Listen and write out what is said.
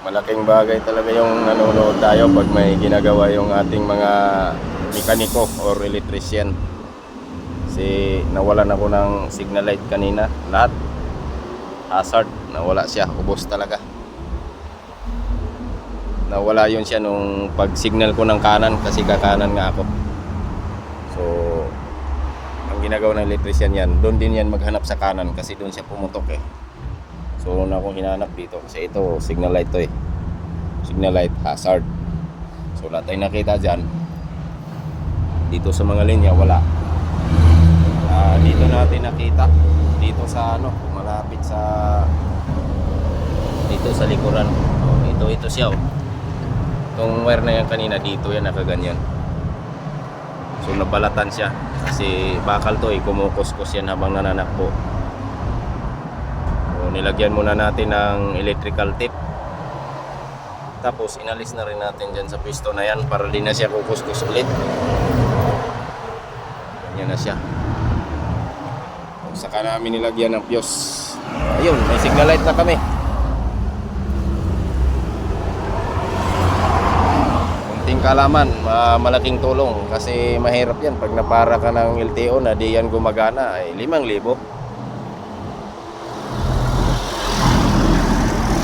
malaking bagay talaga yung nanonood tayo pag may ginagawa yung ating mga mekaniko or electrician. Kasi nawalan ako ng signal light kanina, lahat hazard, nawala siya, ubos talaga. Nawala yun siya nung pag signal ko ng kanan kasi kakanan nga ako. So ang ginagawa ng electrician yan, doon din yan maghanap sa kanan kasi doon siya pumutok eh. So una akong hinanap dito kasi ito signal light to eh, signal light hazard. So lahat ay nakita dyan. Dito sa mga linya wala. Dito natin nakita dito sa ano, malapit sa dito sa likuran. Ito siya oh. Itong wire na yan kanina dito yan nakaganyan. So nabalatan siya kasi bakal to eh, kumukuskus yan habang nananakbo. So nilagyan muna natin ng electrical tape. Tapos inalis na rin natin dyan sa piston na yan para di na siya kukuskus ulit. Ganyan na siya. Saka namin nilagyan ng fuse. Ayun, may signal light na kami. Kunting kalaman, malaking tulong kasi mahirap yan pag napara ka ng LTO na di yan gumagana ay 5,000.